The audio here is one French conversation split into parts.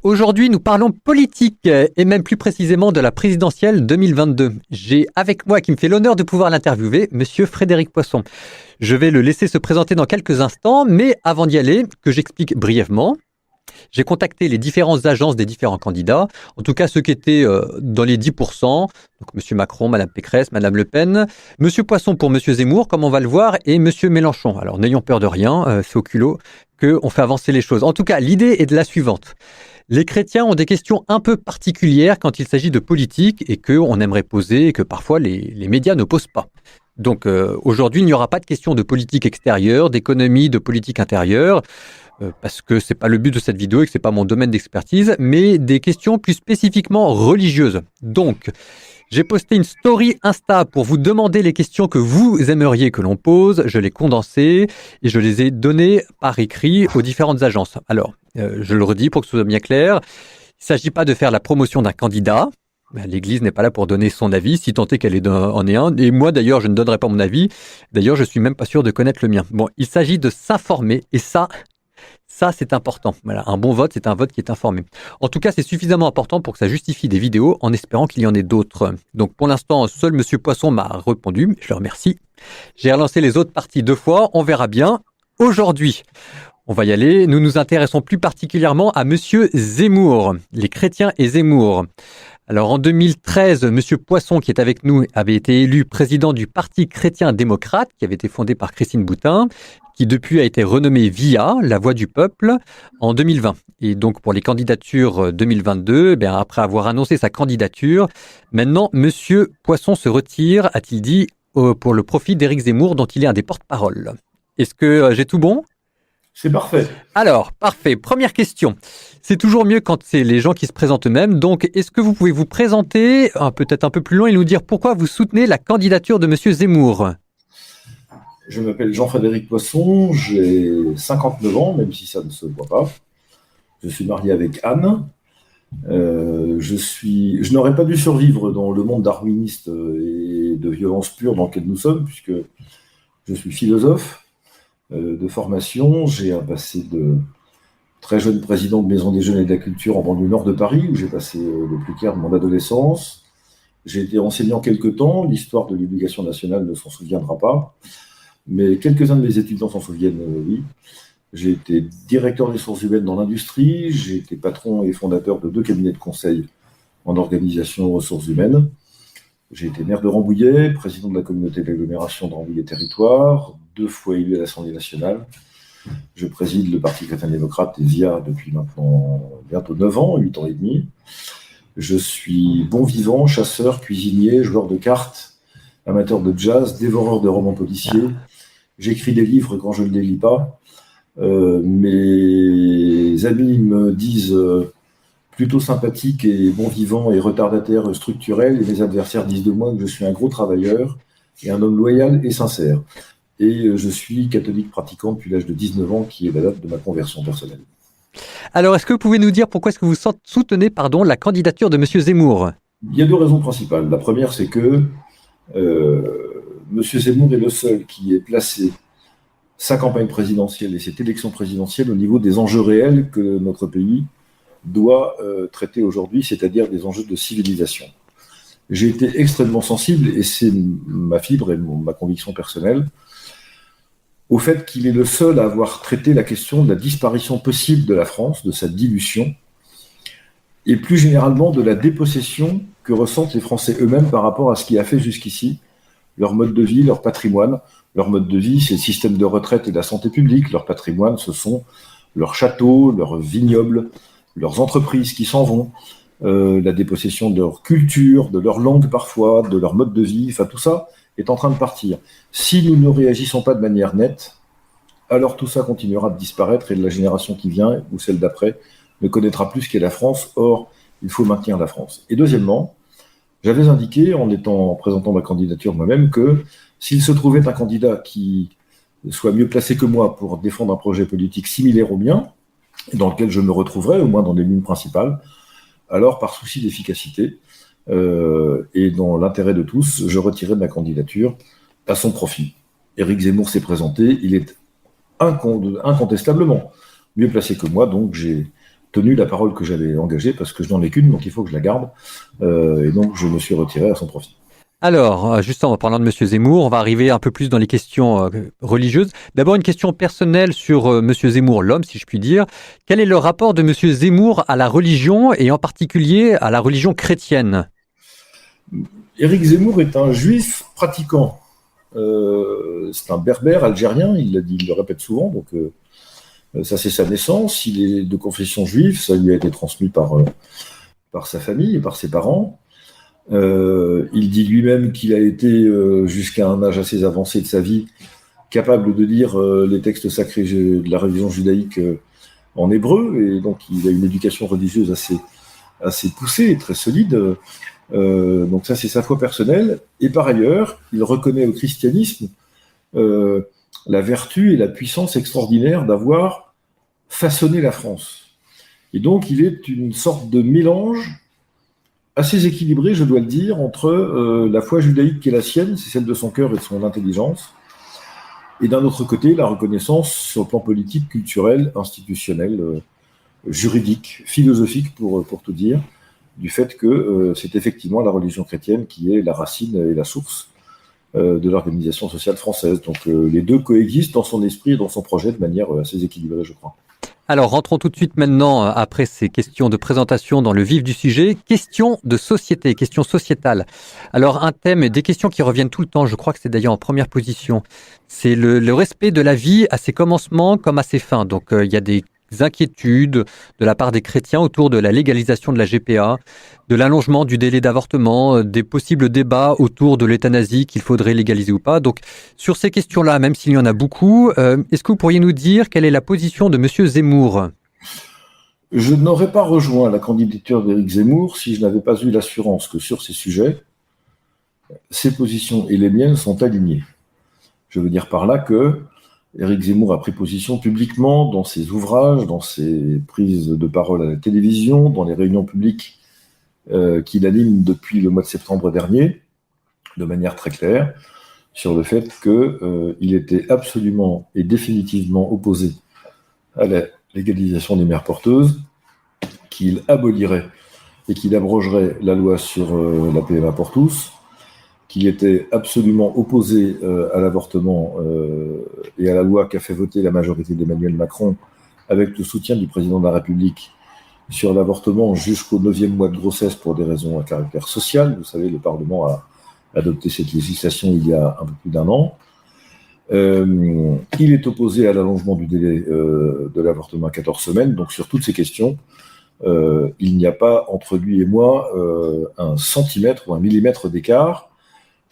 Aujourd'hui, nous parlons politique et même plus précisément de la présidentielle 2022. J'ai avec moi, qui me fait l'honneur de pouvoir l'interviewer, Monsieur Frédéric Poisson. Je vais le laisser se présenter dans quelques instants, mais avant d'y aller, que j'explique brièvement. J'ai contacté les différentes agences des différents candidats, en tout cas ceux qui étaient dans les 10%, donc Monsieur Macron, Madame Pécresse, Madame Le Pen, Monsieur Poisson pour Monsieur Zemmour, comme on va le voir, et Monsieur Mélenchon. Alors n'ayons peur de rien, c'est au culot qu'on fait avancer les choses. En tout cas, l'idée est de la suivante. Les chrétiens ont des questions un peu particulières quand il s'agit de politique et qu'on aimerait poser et que parfois les médias ne posent pas. Donc aujourd'hui, il n'y aura pas de questions de politique extérieure, d'économie, de politique intérieure, parce que c'est pas le but de cette vidéo et que c'est pas mon domaine d'expertise, mais des questions plus spécifiquement religieuses. Donc, j'ai posté une story Insta pour vous demander les questions que vous aimeriez que l'on pose. Je l'ai condensées et je les ai données par écrit aux différentes agences. Alors, je le redis pour que ce soit bien clair. Il ne s'agit pas de faire la promotion d'un candidat. L'Église n'est pas là pour donner son avis, si tant est qu'elle en ait un. Et moi, d'ailleurs, je ne donnerai pas mon avis. D'ailleurs, je suis même pas sûr de connaître le mien. Bon, il s'agit de s'informer et ça, c'est important. Voilà, un bon vote, c'est un vote qui est informé. En tout cas, c'est suffisamment important pour que ça justifie des vidéos, en espérant qu'il y en ait d'autres. Donc, pour l'instant, seul Monsieur Poisson m'a répondu. Je le remercie. J'ai relancé les autres parties 2 fois. On verra bien. Aujourd'hui, on va y aller. Nous nous intéressons plus particulièrement à Monsieur Zemmour, les chrétiens et Zemmour. Alors en 2013, Monsieur Poisson, qui est avec nous, avait été élu président du Parti chrétien-démocrate, qui avait été fondé par Christine Boutin, qui depuis a été renommé VIA, la voix du peuple, en 2020. Et donc pour les candidatures 2022, après avoir annoncé sa candidature, maintenant Monsieur Poisson se retire, a-t-il dit, pour le profit d'Éric Zemmour, dont il est un des porte-parole. Est-ce que j'ai tout bon ? C'est parfait. Alors, parfait. Première question. C'est toujours mieux quand c'est les gens qui se présentent eux-mêmes. Donc, est-ce que vous pouvez vous présenter peut-être un peu plus loin et nous dire pourquoi vous soutenez la candidature de Monsieur Zemmour ? Je m'appelle Jean-Frédéric Poisson, j'ai 59 ans, même si ça ne se voit pas. Je suis marié avec Anne. Je n'aurais pas dû survivre dans le monde darwiniste et de violence pure dans lequel nous sommes, puisque je suis philosophe de formation. J'ai un passé de très jeune président de Maison des Jeunes et de la Culture en banlieue nord de Paris, où j'ai passé le plus clair de mon adolescence. J'ai été enseignant quelque temps, l'histoire de l'éducation nationale ne s'en souviendra pas, mais quelques-uns de mes étudiants s'en souviennent, oui. J'ai été directeur des ressources humaines dans l'industrie, j'ai été patron et fondateur de 2 cabinets de conseil en organisation ressources humaines. J'ai été maire de Rambouillet, président de la communauté d'agglomération de Rambouillet Territoire, 2 fois élu à l'Assemblée nationale. Je préside le Parti chrétien-démocrate et VIA depuis maintenant bientôt 9 ans, 8 ans et demi. Je suis bon vivant, chasseur, cuisinier, joueur de cartes, amateur de jazz, dévoreur de romans policiers. J'écris des livres quand je ne les lis pas. Mes amis me disent plutôt sympathique et bon vivant et retardataire structurel, et mes adversaires disent de moi que je suis un gros travailleur et un homme loyal et sincère. Et je suis catholique pratiquant depuis l'âge de 19 ans, qui est la date de ma conversion personnelle. Alors, est-ce que vous pouvez nous dire pourquoi est-ce que vous soutenez la candidature de Monsieur Zemmour ? Il y a 2 raisons principales. La première, c'est que Monsieur Zemmour est le seul qui ait placé sa campagne présidentielle et cette élection présidentielle au niveau des enjeux réels que notre pays doit traiter aujourd'hui, c'est-à-dire des enjeux de civilisation. J'ai été extrêmement sensible, et c'est ma fibre et ma conviction personnelle, au fait qu'il est le seul à avoir traité la question de la disparition possible de la France, de sa dilution, et plus généralement de la dépossession que ressentent les Français eux-mêmes par rapport à ce qui a fait jusqu'ici leur mode de vie, leur patrimoine. Leur mode de vie, c'est le système de retraite et de la santé publique. Leur patrimoine, ce sont leurs châteaux, leurs vignobles, leurs entreprises qui s'en vont, la dépossession de leur culture, de leur langue parfois, de leur mode de vie, enfin tout ça est en train de partir. Si nous ne réagissons pas de manière nette, alors tout ça continuera de disparaître et la génération qui vient, ou celle d'après, ne connaîtra plus ce qu'est la France. Or, il faut maintenir la France. Et deuxièmement, j'avais indiqué, en présentant ma candidature moi-même, que s'il se trouvait un candidat qui soit mieux placé que moi pour défendre un projet politique similaire au mien, dans lequel je me retrouverais, au moins dans les lignes principales, alors par souci d'efficacité et dans l'intérêt de tous, je retirais de ma candidature à son profit. Éric Zemmour s'est présenté, il est incontestablement mieux placé que moi, donc j'ai tenu la parole que j'avais engagée, parce que je n'en ai qu'une, donc il faut que je la garde. Et donc, je me suis retiré à son profit. Alors, justement, en parlant de Monsieur Zemmour, on va arriver un peu plus dans les questions religieuses. D'abord, une question personnelle sur Monsieur Zemmour, l'homme, si je puis dire. Quel est le rapport de Monsieur Zemmour à la religion et en particulier à la religion chrétienne? Éric Zemmour est un juif pratiquant. C'est un berbère algérien, il l'a dit, il le répète souvent, donc ça c'est sa naissance. Il est de confession juive, ça lui a été transmis par sa famille et par ses parents. Il dit lui-même qu'il a été, jusqu'à un âge assez avancé de sa vie, capable de lire les textes sacrés de la religion judaïque en hébreu, et donc il a une éducation religieuse assez poussée et très solide. Donc ça, c'est sa foi personnelle. Et par ailleurs, il reconnaît au christianisme la vertu et la puissance extraordinaire d'avoir façonné la France. Et donc, il est une sorte de mélange assez équilibré, je dois le dire, entre la foi judaïque qui est la sienne, c'est celle de son cœur et de son intelligence, et d'un autre côté, la reconnaissance sur le plan politique, culturel, institutionnel, juridique, philosophique, pour tout dire, du fait que c'est effectivement la religion chrétienne qui est la racine et la source de l'organisation sociale française. Donc les deux coexistent dans son esprit et dans son projet de manière assez équilibrée, je crois. Alors, rentrons tout de suite maintenant, après ces questions de présentation, dans le vif du sujet. Questions de société, questions sociétales. Alors, un thème et des questions qui reviennent tout le temps, je crois que c'est d'ailleurs en première position, c'est le respect de la vie à ses commencements comme à ses fins. Donc, il y a des inquiétudes de la part des chrétiens autour de la légalisation de la GPA, de l'allongement du délai d'avortement, des possibles débats autour de l'euthanasie qu'il faudrait légaliser ou pas. Donc, sur ces questions-là, même s'il y en a beaucoup, est-ce que vous pourriez nous dire quelle est la position de Monsieur Zemmour? Je n'aurais pas rejoint la candidature d'Éric Zemmour si je n'avais pas eu l'assurance que sur ces sujets, ses positions et les miennes sont alignées. Je veux dire par là que Éric Zemmour a pris position publiquement dans ses ouvrages, dans ses prises de parole à la télévision, dans les réunions publiques qu'il anime depuis le mois de septembre dernier, de manière très claire, sur le fait qu'il était absolument et définitivement opposé à la légalisation des mères porteuses, qu'il abolirait et qu'il abrogerait la loi sur la PMA pour tous, qu'il était absolument opposé à l'avortement et à la loi qu'a fait voter la majorité d'Emmanuel Macron avec le soutien du président de la République sur l'avortement jusqu'au 9e mois de grossesse pour des raisons à caractère social. Vous savez, le Parlement a adopté cette législation il y a un peu plus d'un an. Il est opposé à l'allongement du délai de l'avortement à 14 semaines. Donc sur toutes ces questions, il n'y a pas entre lui et moi un centimètre ou un millimètre d'écart.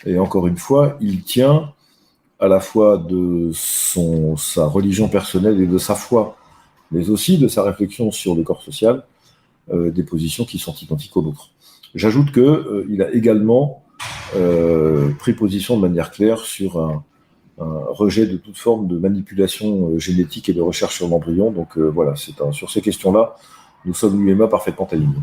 Et encore une fois, il tient à la fois de sa religion personnelle et de sa foi, mais aussi de sa réflexion sur le corps social, des positions qui sont identiques aux nôtres. J'ajoute qu'il a également pris position de manière claire sur un rejet de toute forme de manipulation génétique et de recherche sur l'embryon. Donc voilà, sur ces questions-là, nous sommes lui et moi parfaitement alignés.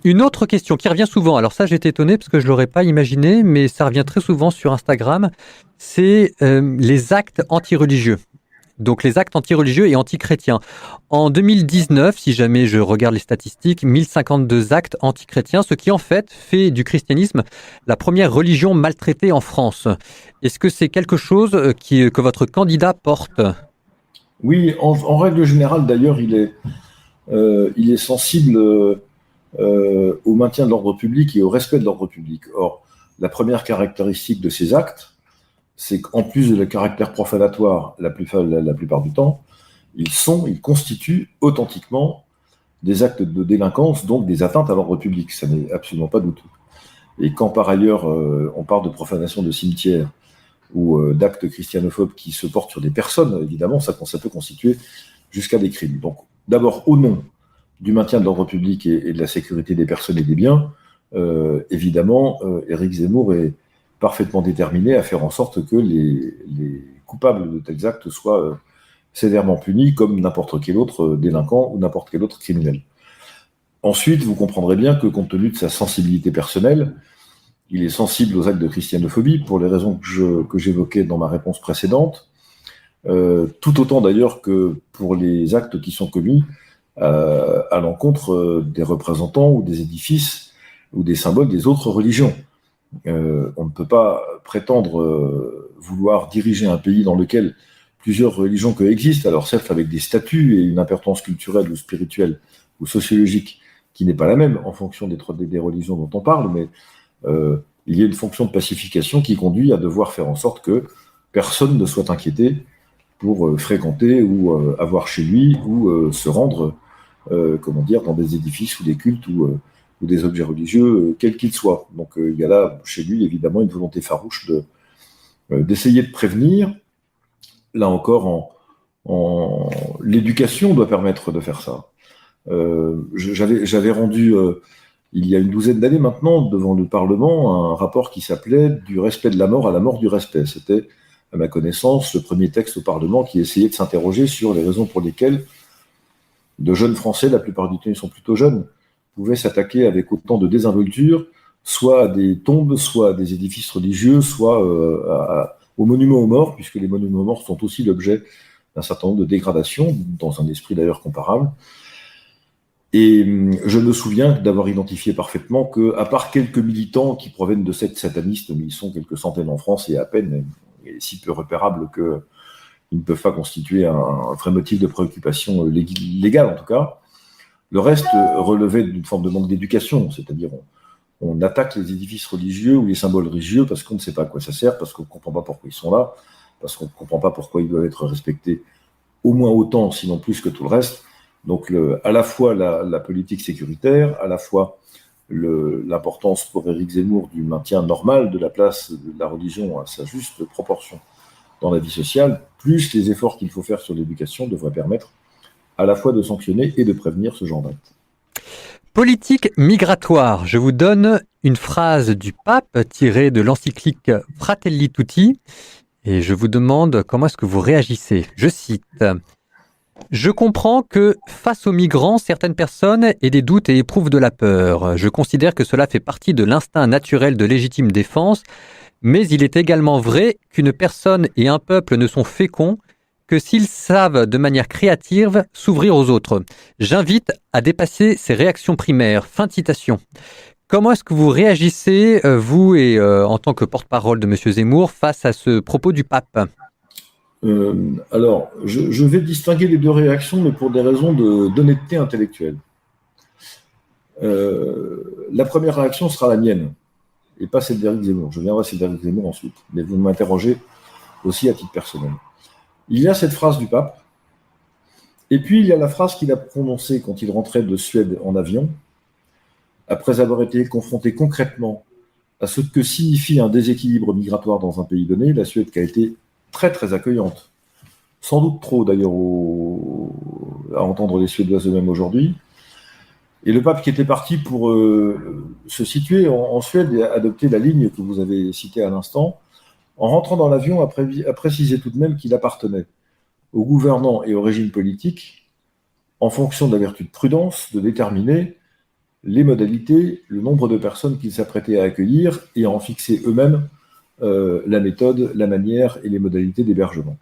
Une autre question qui revient souvent, alors ça j'étais étonné parce que je ne l'aurais pas imaginé, mais ça revient très souvent sur Instagram, c'est les actes anti-religieux. Donc les actes anti-religieux et anti-chrétiens. En 2019, si jamais je regarde les statistiques, 1052 actes anti-chrétiens, ce qui en fait du christianisme la première religion maltraitée en France. Est-ce que c'est quelque chose que votre candidat porte? Oui, en règle générale d'ailleurs, il est sensible au maintien de l'ordre public et au respect de l'ordre public. Or, la première caractéristique de ces actes, c'est qu'en plus de le caractère profanatoire la plupart du temps, ils constituent authentiquement des actes de délinquance, donc des atteintes à l'ordre public. Ça n'est absolument pas douteux. Et quand par ailleurs on parle de profanation de cimetières ou d'actes christianophobes qui se portent sur des personnes, évidemment, ça peut constituer jusqu'à des crimes. Donc, d'abord, au nom du maintien de l'ordre public et de la sécurité des personnes et des biens, évidemment, Éric Zemmour est parfaitement déterminé à faire en sorte que les coupables de tels actes soient sévèrement punis comme n'importe quel autre délinquant ou n'importe quel autre criminel. Ensuite, vous comprendrez bien que compte tenu de sa sensibilité personnelle, il est sensible aux actes de christianophobie pour les raisons que j'évoquais dans ma réponse précédente, tout autant d'ailleurs que pour les actes qui sont commis à l'encontre des représentants ou des édifices ou des symboles des autres religions. On ne peut pas prétendre vouloir diriger un pays dans lequel plusieurs religions coexistent, alors certes avec des statuts et une importance culturelle ou spirituelle ou sociologique qui n'est pas la même en fonction des religions dont on parle, mais il y a une fonction de pacification qui conduit à devoir faire en sorte que personne ne soit inquiété pour fréquenter ou avoir chez lui ou se rendre dans des édifices ou des cultes ou des objets religieux, quels qu'ils soient. Donc il y a là, chez lui, évidemment, une volonté farouche d'essayer de prévenir. Là encore, l'éducation doit permettre de faire ça. J'avais rendu, il y a une douzaine d'années maintenant, devant le Parlement, un rapport qui s'appelait « Du respect de la mort à la mort du respect ». C'était, à ma connaissance, le premier texte au Parlement qui essayait de s'interroger sur les raisons pour lesquelles de jeunes Français, la plupart du temps ils sont plutôt jeunes, pouvaient s'attaquer avec autant de désinvolture, soit à des tombes, soit à des édifices religieux, soit aux monuments aux morts, puisque les monuments aux morts sont aussi l'objet d'un certain nombre de dégradations, dans un esprit d'ailleurs comparable. Et je me souviens d'avoir identifié parfaitement qu'à part quelques militants qui proviennent de sectes satanistes, mais ils sont quelques centaines en France et à peine, et si peu repérables qu'ils ne peuvent pas constituer un vrai motif de préoccupation légale en tout cas, le reste relevait d'une forme de manque d'éducation, c'est-à-dire on attaque les édifices religieux ou les symboles religieux parce qu'on ne sait pas à quoi ça sert, parce qu'on ne comprend pas pourquoi ils sont là, parce qu'on ne comprend pas pourquoi ils doivent être respectés au moins autant, sinon plus que tout le reste. Donc à la fois la politique sécuritaire, à la fois l'importance pour Éric Zemmour du maintien normal de la place de la religion à sa juste proportion dans la vie sociale, plus les efforts qu'il faut faire sur l'éducation devraient permettre à la fois de sanctionner et de prévenir ce genre d'actes. Politique migratoire. Je vous donne une phrase du pape tirée de l'encyclique Fratelli Tutti et je vous demande comment est-ce que vous réagissez. Je cite. Je comprends que face aux migrants, certaines personnes aient des doutes et éprouvent de la peur. Je considère que cela fait partie de l'instinct naturel de légitime défense, mais il est également vrai qu'une personne et un peuple ne sont féconds que s'ils savent de manière créative s'ouvrir aux autres. J'invite à dépasser ces réactions primaires. Fin de citation. Comment est-ce que vous réagissez, vous et en tant que porte-parole de M. Zemmour, face à ce propos du pape ? Alors, je vais distinguer les deux réactions, mais pour des raisons d'honnêteté intellectuelle. La première réaction sera la mienne, et pas celle d'Éric Zemmour. Je viendrai à celle d'Éric Zemmour ensuite, mais vous m'interrogez aussi à titre personnel. Il y a cette phrase du pape, et puis il y a la phrase qu'il a prononcée quand il rentrait de Suède en avion, après avoir été confronté concrètement à ce que signifie un déséquilibre migratoire dans un pays donné, la Suède qui a été très très accueillante, sans doute trop d'ailleurs à entendre les Suédois eux-mêmes aujourd'hui. Et le pape qui était parti pour se situer en Suède et adopter la ligne que vous avez citée à l'instant, en rentrant dans l'avion, a précisé tout de même qu'il appartenait aux gouvernants et au régime politique, en fonction de la vertu de prudence, de déterminer les modalités, le nombre de personnes qu'ils s'apprêtaient à accueillir et à en fixer eux-mêmes la méthode, la manière et les modalités d'hébergement.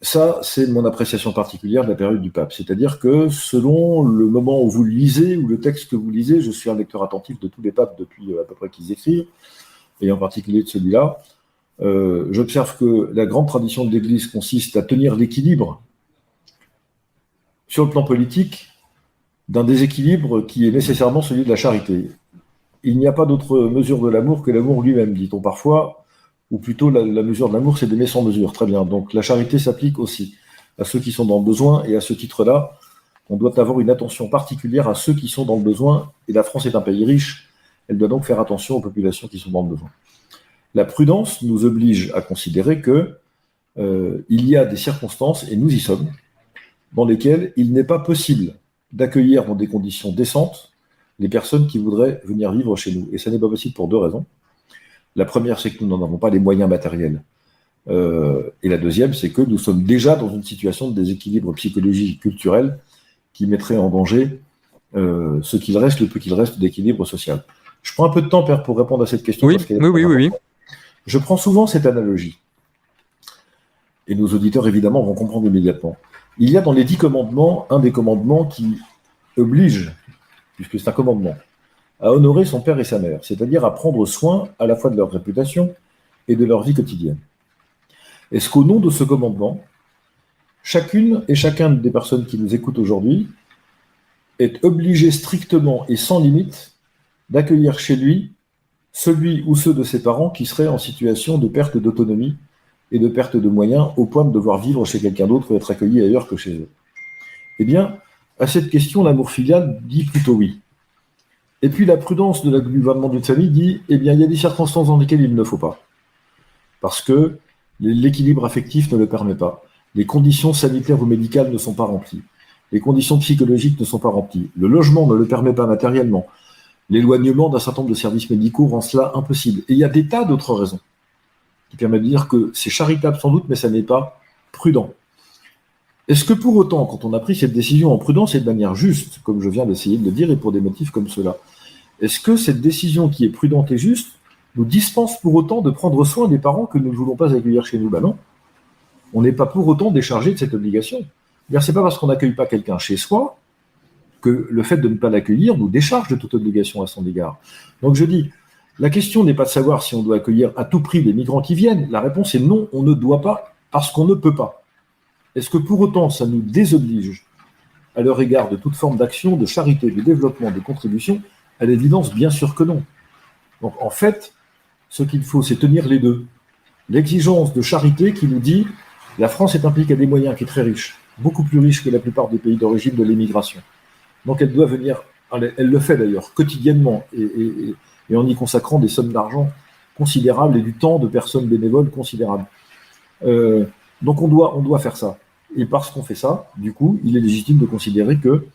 Ça, c'est mon appréciation particulière de la période du pape. C'est-à-dire que selon le moment où vous le lisez ou le texte que vous lisez, je suis un lecteur attentif de tous les papes depuis à peu près qu'ils écrivent, et en particulier de celui-là, j'observe que la grande tradition de l'Église consiste à tenir l'équilibre sur le plan politique d'un déséquilibre qui est nécessairement celui de la charité. Il n'y a pas d'autre mesure de l'amour que l'amour lui-même, dit-on parfois, ou plutôt la mesure de l'amour, c'est d'aimer sans mesure. Très bien, donc la charité s'applique aussi à ceux qui sont dans le besoin, et à ce titre-là, on doit avoir une attention particulière à ceux qui sont dans le besoin, et la France est un pays riche, elle doit donc faire attention aux populations qui sont dans le besoin. La prudence nous oblige à considérer que il y a des circonstances, et nous y sommes, dans lesquelles il n'est pas possible d'accueillir dans des conditions décentes les personnes qui voudraient venir vivre chez nous. Et ça n'est pas possible pour deux raisons. La première, c'est que nous n'en avons pas les moyens matériels. Et la deuxième, c'est que nous sommes déjà dans une situation de déséquilibre psychologique et culturel qui mettrait en danger ce qu'il reste, le peu qu'il reste d'équilibre social. Je prends un peu de temps, Père, pour répondre à cette question. Oui, oui. Je prends souvent cette analogie. Et nos auditeurs, évidemment, vont comprendre immédiatement. Il y a dans les 10 commandements un des commandements qui oblige, puisque c'est un commandement, à honorer son père et sa mère, c'est-à-dire à prendre soin à la fois de leur réputation et de leur vie quotidienne. Est-ce qu'au nom de ce commandement, chacune et chacun des personnes qui nous écoutent aujourd'hui est obligé strictement et sans limite d'accueillir chez lui celui ou ceux de ses parents qui seraient en situation de perte d'autonomie et de perte de moyens au point de devoir vivre chez quelqu'un d'autre ou être accueilli ailleurs que chez eux? Eh bien, à cette question, l'amour filial dit plutôt oui. Et puis la prudence du gouvernement d'une famille dit, eh bien, il y a des circonstances dans lesquelles il ne faut pas. Parce que l'équilibre affectif ne le permet pas. Les conditions sanitaires ou médicales ne sont pas remplies. Les conditions psychologiques ne sont pas remplies. Le logement ne le permet pas matériellement. L'éloignement d'un certain nombre de services médicaux rend cela impossible. Et il y a des tas d'autres raisons qui permettent de dire que c'est charitable sans doute, mais ça n'est pas prudent. Est-ce que pour autant, quand on a pris cette décision en prudence et de manière juste, comme je viens d'essayer de le dire, et pour des motifs comme cela, est-ce que cette décision qui est prudente et juste nous dispense pour autant de prendre soin des parents que nous ne voulons pas accueillir chez nous? Ben non. On n'est pas pour autant déchargé de cette obligation. C'est pas parce qu'on n'accueille pas quelqu'un chez soi que le fait de ne pas l'accueillir nous décharge de toute obligation à son égard. Donc je dis, la question n'est pas de savoir si on doit accueillir à tout prix les migrants qui viennent. La réponse est non, on ne doit pas, parce qu'on ne peut pas. Est-ce que pour autant ça nous désoblige à leur égard de toute forme d'action, de charité, de développement, de contribution? À l'évidence, bien sûr que non. Donc en fait, ce qu'il faut, c'est tenir les deux. L'exigence de charité qui nous dit la France est un pays qui a des moyens, qui est très riche, beaucoup plus riche que la plupart des pays d'origine de l'émigration. Donc elle doit venir, elle le fait d'ailleurs quotidiennement et en y consacrant des sommes d'argent considérables et du temps de personnes bénévoles considérables. Donc on doit faire ça. Et parce qu'on fait ça, du coup, il est légitime de considérer que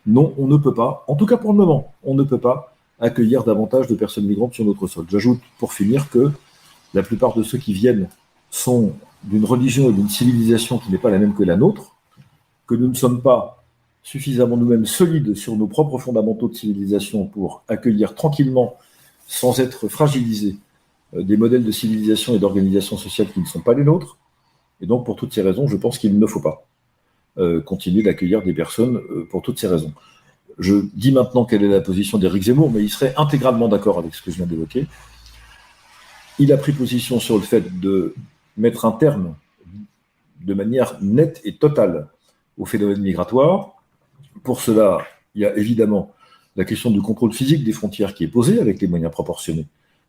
non, on ne peut pas, en tout cas pour le moment, on ne peut pas accueillir davantage de personnes migrantes sur notre sol. J'ajoute pour finir que la plupart de ceux qui viennent sont d'une religion et d'une civilisation qui n'est pas la même que la nôtre, que nous ne sommes pas suffisamment nous-mêmes solides sur nos propres fondamentaux de civilisation pour accueillir tranquillement, sans être fragilisés, des modèles de civilisation et d'organisation sociale qui ne sont pas les nôtres. Et donc, pour toutes ces raisons, je pense qu'il ne faut pas continuer d'accueillir des personnes pour toutes ces raisons. Je dis maintenant quelle est la position d'Éric Zemmour, mais il serait intégralement d'accord avec ce que je viens d'évoquer. Il a pris position sur le fait de mettre un terme de manière nette et totale au phénomène migratoire. Pour cela, il y a évidemment la question du contrôle physique des frontières qui est posée avec les moyens proportionnés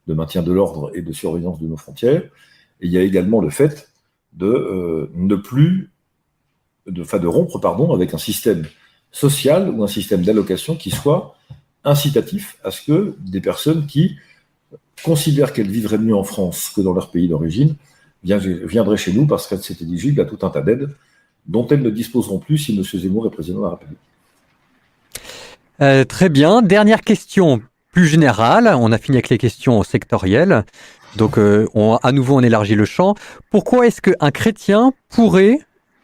de maintien de l'ordre et de surveillance de nos frontières. Et il y a également le fait de rompre avec un système social ou un système d'allocation qui soit incitatif à ce que des personnes qui considèrent qu'elles vivraient mieux en France que dans leur pays d'origine viendraient chez nous parce qu'elles s'étaient éligibles à tout un tas d'aides dont elles ne disposeront plus si M. Zemmour est président de la République. Très bien. Dernière question plus générale. On a fini avec les questions sectorielles. Donc, à nouveau, on élargit le champ. Pourquoi est-ce qu'un chrétien pourrait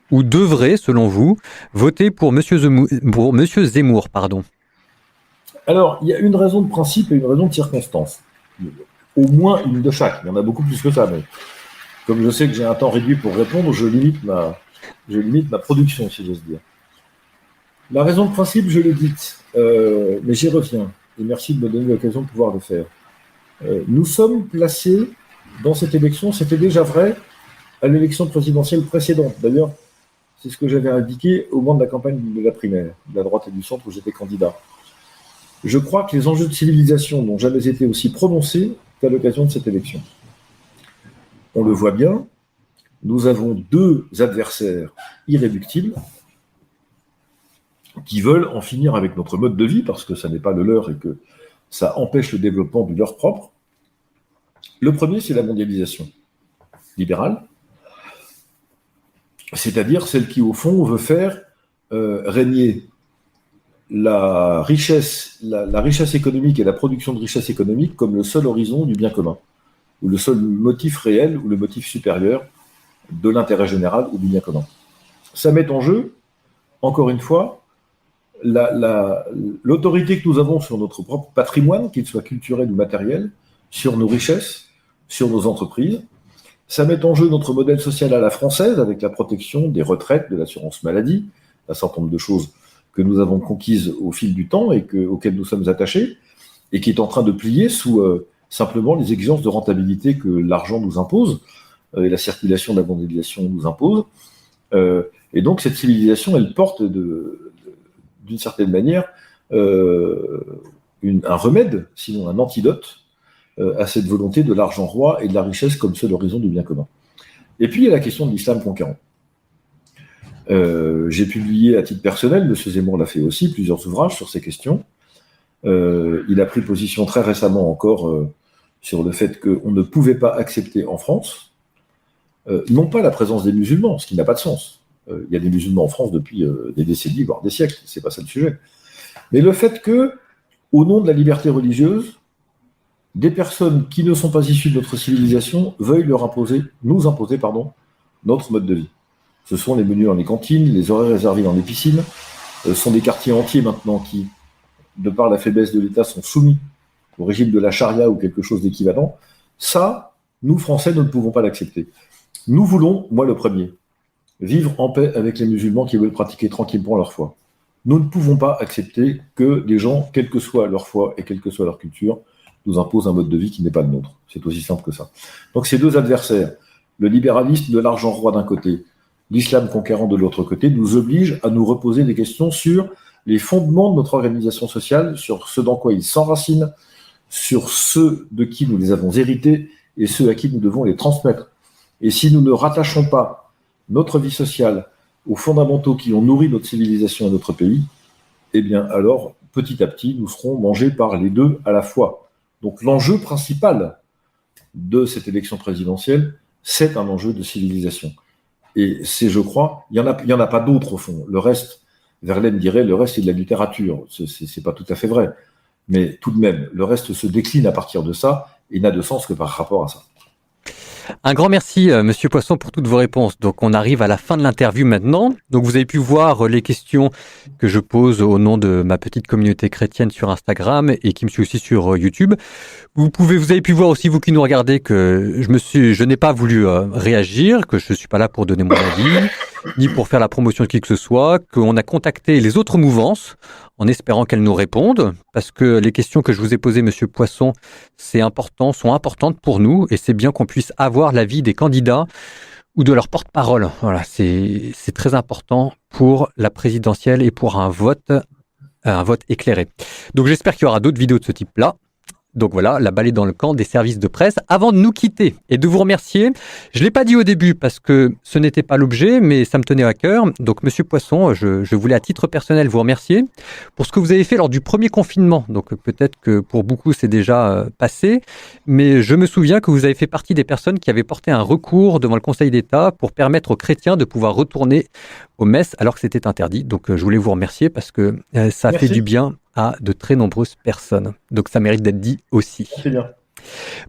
ou devrait, selon vous, voter pour M. Zemmour, pardon? Alors, il y a une raison de principe et une raison de circonstance. Au moins une de chaque. Il y en a beaucoup plus que ça, mais comme je sais que j'ai un temps réduit pour répondre, je limite ma production, si j'ose dire. La raison de principe, je l'ai dite, mais j'y reviens. Et merci de me donner l'occasion de pouvoir le faire. Nous sommes placés dans cette élection, c'était déjà vrai à l'élection présidentielle précédente. D'ailleurs, c'est ce que j'avais indiqué au moment de la campagne de la primaire, de la droite et du centre où j'étais candidat. Je crois que les enjeux de civilisation n'ont jamais été aussi prononcés qu'à l'occasion de cette élection. On le voit bien, nous avons deux adversaires irréductibles qui veulent en finir avec notre mode de vie parce que ça n'est pas le leur et que ça empêche le développement du leur propre. Le premier, c'est la mondialisation libérale, c'est-à-dire celle qui, au fond, veut faire régner la richesse économique et la production de richesse économique comme le seul horizon du bien commun, ou le seul motif réel, ou le motif supérieur de l'intérêt général ou du bien commun. Ça met en jeu, encore une fois, l'autorité que nous avons sur notre propre patrimoine, qu'il soit culturel ou matériel, sur nos richesses, sur nos entreprises, Ça met en jeu notre modèle social à la française, avec la protection des retraites, de l'assurance maladie, un certain nombre de choses que nous avons conquises au fil du temps et auxquelles nous sommes attachés, et qui est en train de plier sous simplement les exigences de rentabilité que l'argent nous impose, et la circulation de la mondialisation nous impose. Et donc cette civilisation, elle porte d'une certaine manière un remède, sinon un antidote, à cette volonté de l'argent roi et de la richesse comme seul horizon du bien commun. Et puis il y a la question de l'islam conquérant. J'ai publié à titre personnel, M. Zemmour l'a fait aussi, plusieurs ouvrages sur ces questions. Il a pris position très récemment encore sur le fait qu'on ne pouvait pas accepter en France, non pas la présence des musulmans, ce qui n'a pas de sens. Il y a des musulmans en France depuis des décennies, voire des siècles, c'est pas ça le sujet. Mais le fait que, au nom de la liberté religieuse, des personnes qui ne sont pas issues de notre civilisation veuillent nous imposer notre mode de vie. Ce sont les menus dans les cantines, les horaires réservés dans les piscines. Ce sont des quartiers entiers maintenant qui, de par la faiblesse de l'État, sont soumis au régime de la charia ou quelque chose d'équivalent. Ça, nous, Français, nous ne pouvons pas l'accepter. Nous voulons, moi le premier, vivre en paix avec les musulmans qui veulent pratiquer tranquillement leur foi. Nous ne pouvons pas accepter que des gens, quelle que soit leur foi et quelle que soit leur culture, nous imposent un mode de vie qui n'est pas le nôtre. C'est aussi simple que ça. Donc ces deux adversaires, le libéralisme de l'argent roi d'un côté, l'islam conquérant de l'autre côté, nous obligent à nous reposer des questions sur les fondements de notre organisation sociale, sur ce dans quoi ils s'enracinent, sur ceux de qui nous les avons hérités et ceux à qui nous devons les transmettre. Et si nous ne rattachons pas notre vie sociale aux fondamentaux qui ont nourri notre civilisation et notre pays, eh bien alors, petit à petit, nous serons mangés par les deux à la fois. Donc l'enjeu principal de cette élection présidentielle, c'est un enjeu de civilisation. Et c'est, je crois, il y en a pas d'autres au fond. Le reste, Verlaine dirait, le reste c'est de la littérature. C'est pas tout à fait vrai. Mais tout de même, le reste se décline à partir de ça et n'a de sens que par rapport à ça. Un grand merci, Monsieur Poisson, pour toutes vos réponses. Donc, on arrive à la fin de l'interview maintenant. Donc, vous avez pu voir les questions que je pose au nom de ma petite communauté chrétienne sur Instagram et qui me suit aussi sur YouTube. Vous avez pu voir aussi, vous qui nous regardez, que je n'ai pas voulu réagir, que je suis pas là pour donner mon avis, ni pour faire la promotion de qui que ce soit, qu'on a contacté les autres mouvances en espérant qu'elles nous répondent, parce que les questions que je vous ai posées, Monsieur Poisson, sont importantes pour nous, et c'est bien qu'on puisse avoir l'avis des candidats ou de leur porte-parole. Voilà, c'est très important pour la présidentielle et pour un vote éclairé. Donc j'espère qu'il y aura d'autres vidéos de ce type-là. Donc voilà, la balle est dans le camp des services de presse. Avant de nous quitter et de vous remercier, je ne l'ai pas dit au début parce que ce n'était pas l'objet, mais ça me tenait à cœur. Donc Monsieur Poisson, je voulais à titre personnel vous remercier pour ce que vous avez fait lors du premier confinement. Donc peut-être que pour beaucoup c'est déjà passé, mais je me souviens que vous avez fait partie des personnes qui avaient porté un recours devant le Conseil d'État pour permettre aux chrétiens de pouvoir retourner aux messes alors que c'était interdit. Donc je voulais vous remercier parce que ça a fait du bien à de très nombreuses personnes. Donc ça mérite d'être dit aussi. C'est bien.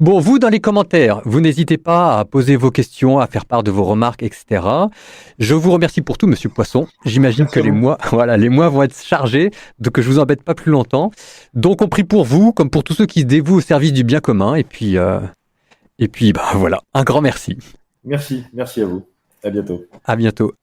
Bon, vous, dans les commentaires, vous n'hésitez pas à poser vos questions, à faire part de vos remarques, etc. Je vous remercie pour tout, Monsieur Poisson. J'imagine que les mois vont être chargés, donc je vous embête pas plus longtemps. Donc on prie pour vous, comme pour tous ceux qui se dévouent au service du bien commun. Et puis voilà, un grand merci. Merci à vous. À bientôt. À bientôt.